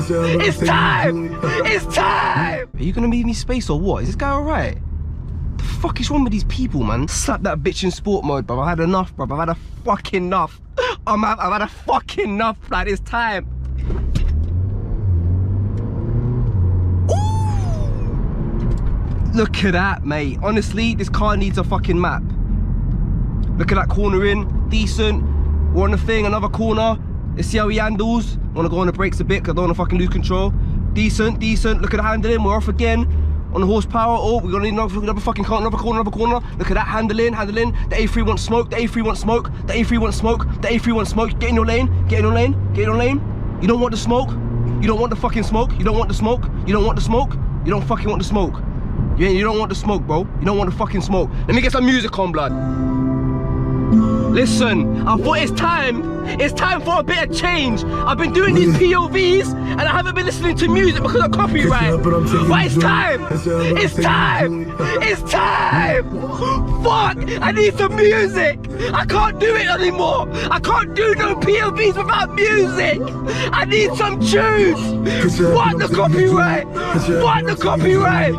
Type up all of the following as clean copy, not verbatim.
It's time! It's time! Are you gonna leave me space or what? Is this guy alright? The fuck is wrong with these people, man? Slap that bitch in sport mode, bro. I've had enough, bro. I've had a fucking enough. I've had a fucking enough, like, it's time. Ooh. Look at that, mate. Honestly, this car needs a fucking map. Look at that corner in, decent. We're on the thing, another corner. Let's see how he handles. Wanna go on the brakes a bit, cause I don't wanna fucking lose control. Decent, decent. Look at the handling, we're off again. On the horsepower, oh, we're gonna need another fucking car, another corner. Look at that, handling. The A3 wants smoke, the A3 wants smoke, the A3 wants smoke, the A3 wants smoke. Get in your lane, get in your lane, get in your lane. You don't want the smoke, you don't want the fucking smoke, you don't want the smoke, you don't want the smoke, you don't fucking want the smoke. You don't want the smoke, bro. You don't want the fucking smoke. Let me get some music on, blood. Listen, I thought it's time for a bit of change. I've been doing these POVs and I haven't been listening to music because of copyright. But it's time! It's time! It's time! Fuck! I need some music! I can't do it anymore! I can't do no POVs without music! I need some tunes! Fuck the copyright! Fuck the copyright!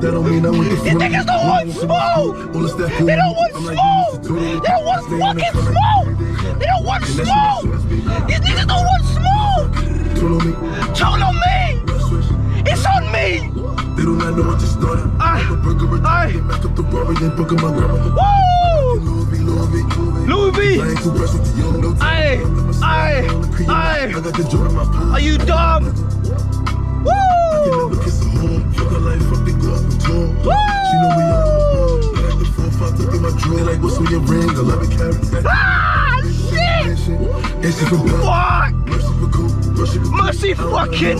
These niggas don't want smoke! They don't want smoke! They don't want fucking smoke! They don't want smoke! These niggas don't want smoke! Told on me! It's on me! They do not know what you started. Louis! Are you dumb? Woo! Ah, shit! Fuck! Mercy fucking!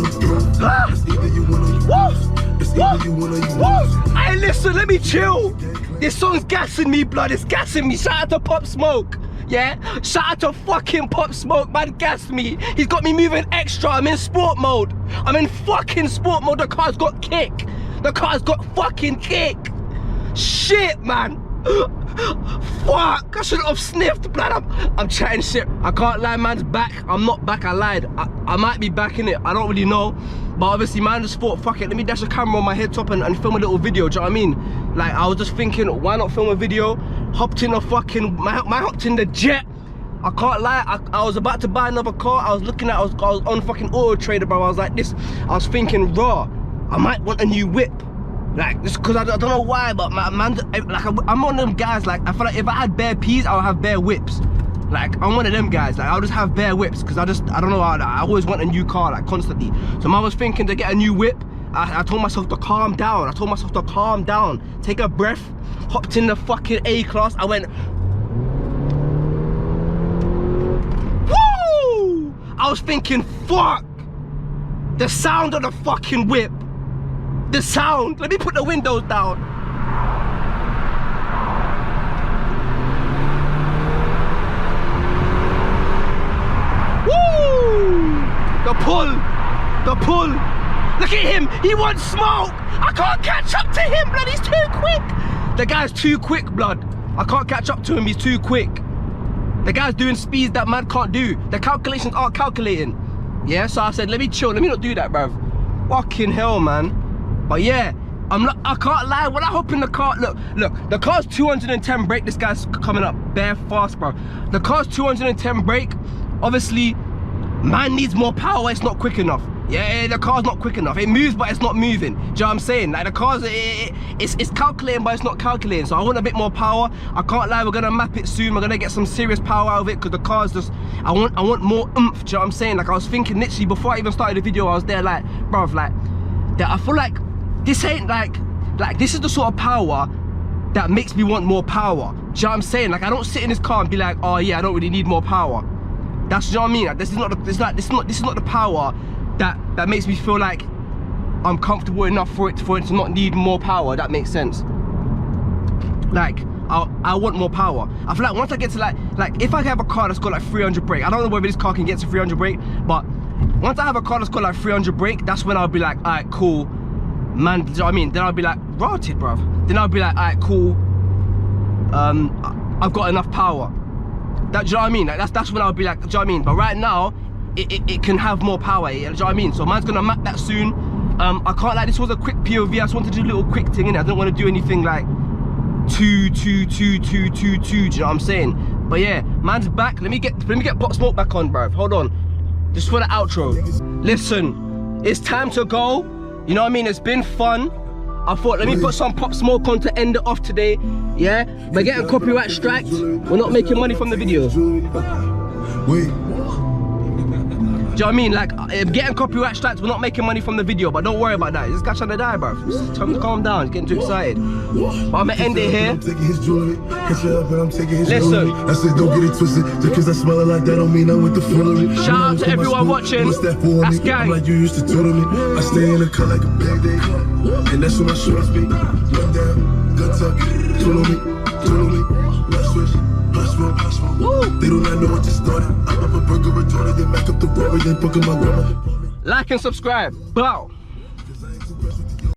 Hey, listen, let me chill. This song's gassing me, blood. It's gassing me. Shout out to Pop Smoke. Yeah? Shout out to fucking Pop Smoke, man. Gassed me. He's got me moving extra. I'm in sport mode. I'm in fucking sport mode. The car's got kick. The car's got fucking kick. Shit, man. Fuck, I shouldn't have sniffed, blood. I'm chatting shit. I can't lie, man's back. I'm not back, I lied. I might be back in it, I don't really know. But obviously, man just thought, fuck it, let me dash a camera on my head top and film a little video, do you know what I mean? Like, I was just thinking, why not film a video? Hopped in a fucking, hopped in the jet. I can't lie, I was about to buy another car. I was looking at, I was on fucking Auto Trader, bro. I was like this, I was thinking, raw, I might want a new whip. Like, just cause I don't know why, but my man, like, I'm one of them guys, like, I feel like if I had bare P's, I would have bare whips. Like, I'm one of them guys, like, I'll just have bare whips, cause I don't know, I always want a new car, like, constantly. So I was thinking to get a new whip. I told myself to calm down. Take a breath, hopped in the fucking A-Class, I went, woo! I was thinking, fuck, the sound of the fucking whip. The sound, let me put the windows down. Woo! The pull. Look at him, he wants smoke. I can't catch up to him, blood, he's too quick. The guy's too quick, blood. I can't catch up to him, he's too quick. The guy's doing speeds that man can't do. The calculations aren't calculating. Yeah, so I said, let me chill, let me not do that, bruv. Fucking hell, man. But yeah, I can't lie, when I hop in the car, look, the car's 210 brake, this guy's coming up bare fast, bro. The car's 210 brake, obviously, man needs more power, it's not quick enough. Yeah, the car's not quick enough. It moves, but it's not moving. Do you know what I'm saying? Like, the car's, it's calculating, but it's not calculating. So I want a bit more power. I can't lie, we're gonna map it soon. We're gonna get some serious power out of it, because the car's just, I want more oomph, do you know what I'm saying? Like, I was thinking, literally, before I even started the video, I was there like, bruv, like, I feel like, this ain't like this is the sort of power that makes me want more power. Do you know what I'm saying? Like, I don't sit in this car and be like, oh yeah, I don't really need more power. That's, you know what I mean? Like, this is not the power that makes me feel like I'm comfortable enough for it to not need more power. That makes sense. Like, I want more power. I feel like once I get to like if I have a car that's got like 300 brake, I don't know whether this car can get to 300 brake, but once I have a car that's got like 300 brake, that's when I'll be like, alright, cool. Man, do you know what I mean? Then I'll be like, rotted, bruv. Then I'll be like, alright, cool. I've got enough power. Do you know what I mean? Like, that's when I'll be like, do you know what I mean? But right now, it can have more power. You know what I mean? So man's gonna map that soon. I can't like, this was a quick POV. I just wanted to do a little quick thing in it. I didn't want to do anything like too, do you know what I'm saying? But yeah, man's back. Let me get Pop Smoke back on, bruv. Hold on, just for the outro. Listen, it's time to go. You know what I mean? It's been fun. I thought, let me put some Pop Smoke on to end it off today. Yeah, we're getting copyright striked. We're not making money from the video. Do you know what I mean? Like, getting copyright strikes, we're not making money from the video, but don't worry about that. This guy's trying to die, bro. Just calm down, he's getting too excited. But I'm gonna end it here. Listen. I said, don't get it twisted. Just because I smell it like that don't mean I'm with the foolery. Shout out to everyone watching. That's gang. Like you used to do to me. I stay in the cut like a bag day. And that's when my shorts be. One down, good tuck, tool me. Let's switch. They do not know what just started. I'm up a burger retorted, then back up the road, then poking my grandma. Like and subscribe. Bow.